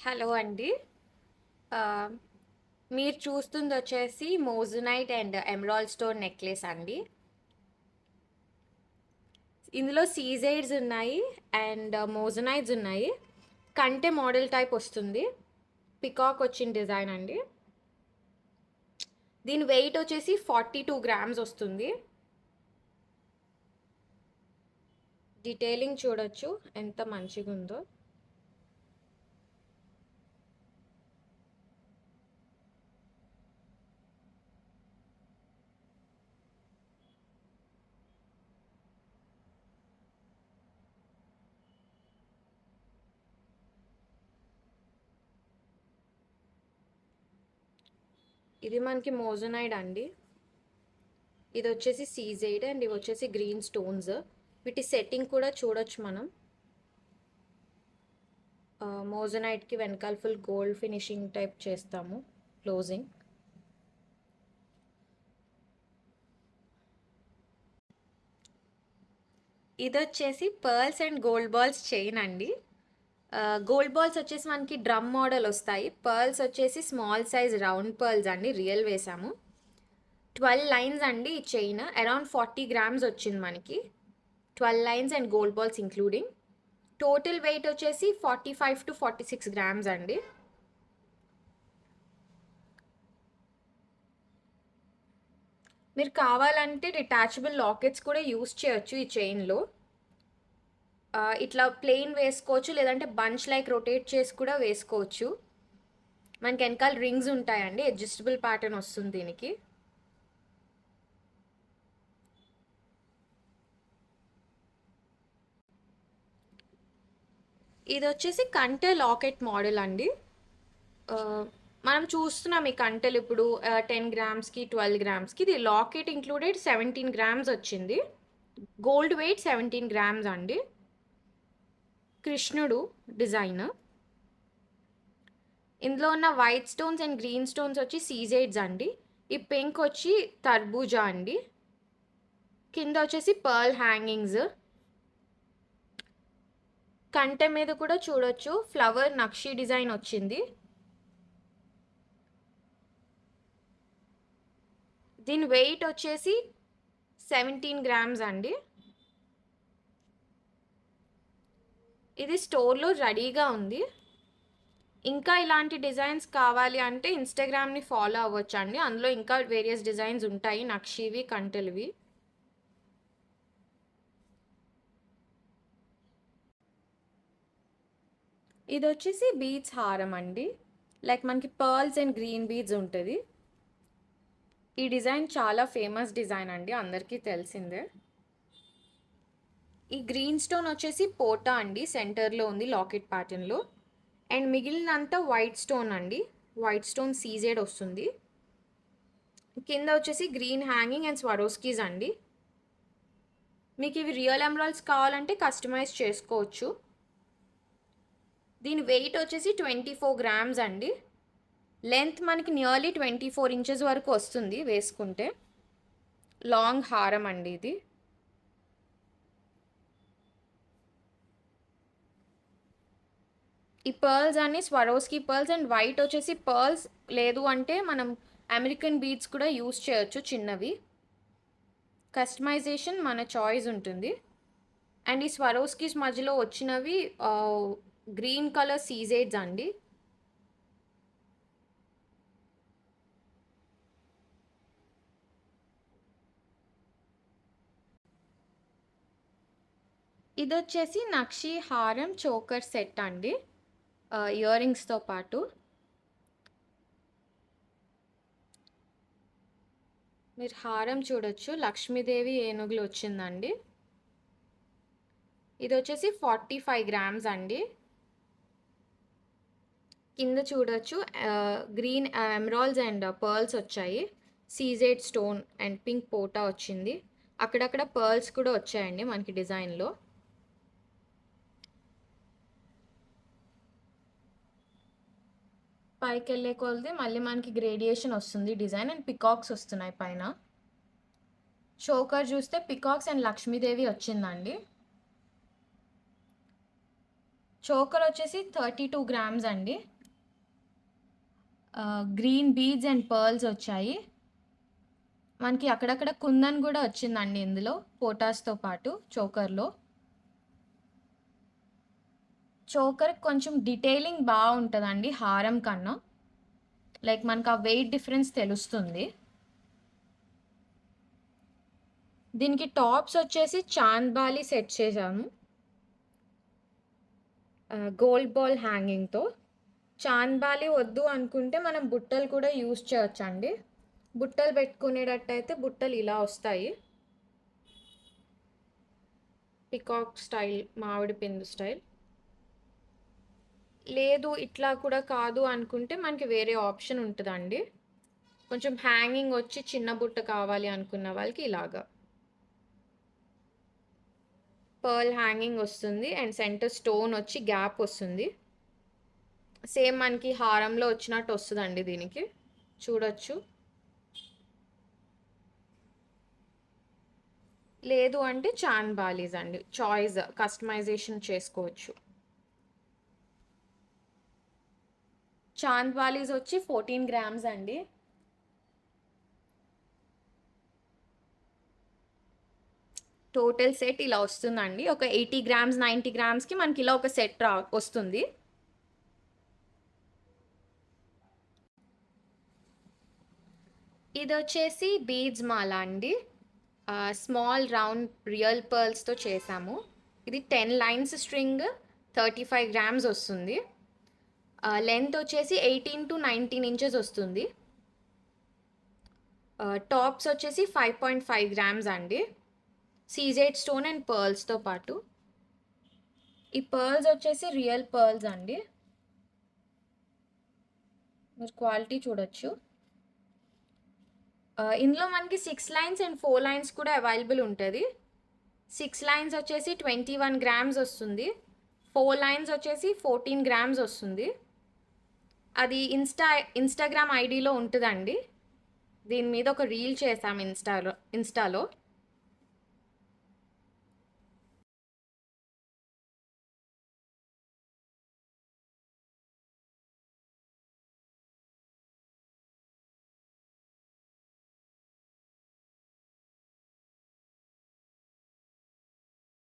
Hello అండి. ఆహ్, మీరు చూస్తుందొచ్చేసి moissanite and emerald stone necklace అండి. ఇందులో సీజైడ్స్ ఉన్నాయి అండ్ మోజనైట్స్ ఉన్నాయి. కంటే మోడల్ టైప్ వస్తుంది. పికాక్ వచ్చిన డిజైన్ అండి. దీని వెయిట్ వచ్చేసి 42 గ్రామ్స్ వస్తుంది. డీటెయిలింగ్ చూడొచ్చు ఎంత మంచిగుందో. ఇది మనకి మోజనైడ్ అండి. ఇది వచ్చేసి సీజైడ్ అండ్ ఇవి వచ్చేసి గ్రీన్ స్టోన్స్. వీటి సెట్టింగ్ కూడా చూడొచ్చు మనం. మోజనైట్కి వెనకాల ఫుల్ గోల్డ్ ఫినిషింగ్ టైప్ చేస్తాము క్లోజింగ్. ఇది వచ్చేసి pearls and gold balls chain అండి. గోల్డ్ బాల్స్ వచ్చేసి మనకి డ్రమ్ మోడల్ వస్తాయి. పర్ల్స్ వచ్చేసి స్మాల్ సైజ్ రౌండ్ పర్ల్స్ అండి, రియల్ వేసాము. 12 లైన్స్ అండి ఈ చైన్. అరౌండ్ 40 గ్రామ్స్ వచ్చింది మనకి. 12 lines and gold balls including. Total weight వచ్చేసి 45 to 46 గ్రామ్స్ అండి. మీరు కావాలంటే డిటాచబుల్ లాకెట్స్ కూడా యూస్ చేయొచ్చు ఈ చైన్లో. ఇట్లా ప్లెయిన్ వేసుకోవచ్చు, లేదంటే బంచ్ లైక్ రొటేట్ చేసి కూడా వేసుకోవచ్చు. మనకి వెనకాల రింగ్స్ ఉంటాయండి, అడ్జస్టబుల్ ప్యాటర్న్ వస్తుంది దీనికి. ఇది వచ్చేసి కంటే లాకెట్ మోడల్ అండి. మనం చూస్తున్నాం ఈ కంటెలు ఇప్పుడు 10 గ్రామ్స్కి 12 గ్రామ్స్కి. ఇది లాకెట్ ఇంక్లూడెడ్ 17 గ్రామ్స్ వచ్చింది. గోల్డ్ వెయిట్ 17 గ్రామ్స్ అండి. కృష్ణుడు డిజైన్. ఇందులో ఉన్న white stones and green stones వచ్చి సీజైడ్స్ అండి. ఈ పింక్ వచ్చి తర్బూజా అండి. కింద వచ్చేసి పర్ల్ హ్యాంగింగ్స్. కంటె మీద కూడా చూడొచ్చు ఫ్లవర్ నక్షి డిజైన్ వచ్చింది. దీని వెయిట్ వచ్చేసి 17 గ్రామ్స్ అండి. ఇది స్టోర్లో రెడీగా ఉంది. ఇంకా ఇలాంటి డిజైన్స్ కావాలి అంటే ఇన్స్టాగ్రామ్ని ఫాలో అవ్వచ్చు అండి. అందులో ఇంకా వేరియస్ డిజైన్స్ ఉంటాయి, నక్షివి కంటెలివి. ఇది వచ్చేసి బీడ్స్ హారం అండి. లైక్ మనకి పర్ల్స్ అండ్ గ్రీన్ బీడ్స్ ఉంటుంది. ఈ డిజైన్ చాలా ఫేమస్ డిజైన్ అండి, అందరికీ తెలిసిందే. ఈ గ్రీన్ స్టోన్ వచ్చేసి పోటా అండి, సెంటర్లో ఉంది లాకెట్ ప్యాటర్న్లో. అండ్ మిగిలినంతా వైట్ స్టోన్ అండి. వైట్ స్టోన్ సీజెడ్ వస్తుంది. కింద వచ్చేసి గ్రీన్ హ్యాంగింగ్ అండ్ స్వరోస్కీస్ అండి. మీకు ఇవి రియల్ ఎమరాల్డ్స్ కావాలంటే కస్టమైజ్ చేసుకోవచ్చు. దీని వెయిట్ వచ్చేసి 24 గ్రామ్స్ అండి. లెంత్ మనకి నియర్లీ 24 ఇంచెస్ వరకు వస్తుంది వేసుకుంటే. లాంగ్ హారం అండి ఇది. ఈ పర్ల్స్ అన్ని స్వరోస్కి పర్ల్స్ అండ్ వైట్ వచ్చేసి పర్ల్స్ లేదు అంటే మనం అమెరికన్ బీడ్స్ కూడా యూస్ చేయొచ్చు చిన్నవి. కస్టమైజేషన్ మన చాయిస్ ఉంటుంది. అండ్ ఈ స్వరోస్కీస్ మధ్యలో వచ్చినవి గ్రీన్ కలర్ సీజైడ్స్ అండి. ఇది వచ్చేసి నక్షి హారం చోకర్ సెట్ అండి, ఇయర్ రింగ్స్తో పాటు. మీరు హారం చూడొచ్చు, లక్ష్మీదేవి ఏనుగులు వచ్చిందండి. ఇది వచ్చేసి 45 గ్రామ్స్ అండి. కింద చూడొచ్చు గ్రీన్ ఎమరాల్డ్స్ అండ్ పర్ల్స్ వచ్చాయి. సీజెడ్ స్టోన్ అండ్ పింక్ పోటా వచ్చింది. అక్కడక్కడ పర్ల్స్ కూడా వచ్చాయండి మనకి డిజైన్లో. పైకి వెళ్ళే కొలది మళ్ళీ మనకి గ్రేడియేషన్ వస్తుంది డిజైన్, అండ్ పికాక్స్ వస్తున్నాయి పైన. చోకర్ చూస్తే పికాక్స్ అండ్ లక్ష్మీదేవి వచ్చిందండి. చోకర్ వచ్చేసి 32 గ్రామ్స్ అండి. గ్రీన్ బీడ్స్ అండ్ పర్ల్స్ వచ్చాయి. మనకి అక్కడక్కడ కుందన్ కూడా వచ్చిందండి ఇందులో పోటాస్తో పాటు చోకర్లో. చోకర్ కొంచెం డీటెయిలింగ్ బాగుంటుందండి హారం కన్నా. లైక్ మనకు ఆ వెయిట్ డిఫరెన్స్ తెలుస్తుంది. దీనికి టాప్స్ వచ్చేసి చాంద్బాలి సెట్ చేశాను గోల్డ్ బాల్ హ్యాంగింగ్తో. చాంద్బాలి వద్దు అనుకుంటే మనం బుట్టలు కూడా యూస్ చేయొచ్చండి. బుట్టలు పెట్టుకునేటట్టయితే బుట్టలు ఇలా వస్తాయి, పికాక్ స్టైల్, మామిడి పిందు స్టైల్. లేదు ఇట్లా కూడా కాదు అనుకుంటే మనకి వేరే ఆప్షన్ ఉంటుందండి. కొంచెం హ్యాంగింగ్ వచ్చి చిన్న బుట్ట కావాలి అనుకున్న వాళ్ళకి ఇలాగా పర్ల్ హ్యాంగింగ్ వస్తుంది అండ్ సెంటర్ స్టోన్ వచ్చి గ్యాప్ వస్తుంది. సేమ్ మనకి హారంలో వచ్చినట్టు వస్తుందండి. దీనికి చూడొచ్చు. లేదు అంటే చాన్ బాలీస్ అండి, చాయిస్ కస్టమైజేషన్ చేసుకోవచ్చు. చాంద్ బాలీస్ వచ్చి 14 గ్రామ్స్ అండి. టోటల్ సెట్ ఇలా వస్తుందండి. ఒక 80 గ్రామ్స్ 90 గ్రామ్స్కి మనకి ఇలా ఒక సెట్ వస్తుంది. ఇది వచ్చేసి బీడ్స్ మాల అండి. స్మాల్ రౌండ్ రియల్ పర్ల్స్తో చేసాము. ఇది 10 లైన్స్ స్ట్రింగ్ 35 గ్రామ్స్ వస్తుంది. లెంత్ వచ్చేసి 18 to 19 ఇంచెస్ వస్తుంది. టాప్స్ వచ్చేసి 5.5 గ్రామ్స్ అండి. సీజెడ్ స్టోన్ అండ్ పర్ల్స్తో పాటు. ఈ పర్ల్స్ వచ్చేసి రియల్ పర్ల్స్ అండి. మీరు క్వాలిటీ చూడొచ్చు. ఇందులో మనకి 6 లైన్స్ అండ్ 4 లైన్స్ కూడా అవైలబుల్ ఉంటుంది. 6 లైన్స్ వచ్చేసి 21 గ్రామ్స్ వస్తుంది. 4 లైన్స్ వచ్చేసి 14 గ్రామ్స్ వస్తుంది. అది ఇన్స్టాగ్రామ్ ఐడిలో ఉంటుందండి. దీని మీద ఒక రీల్ చేసాం ఇన్స్టాలో.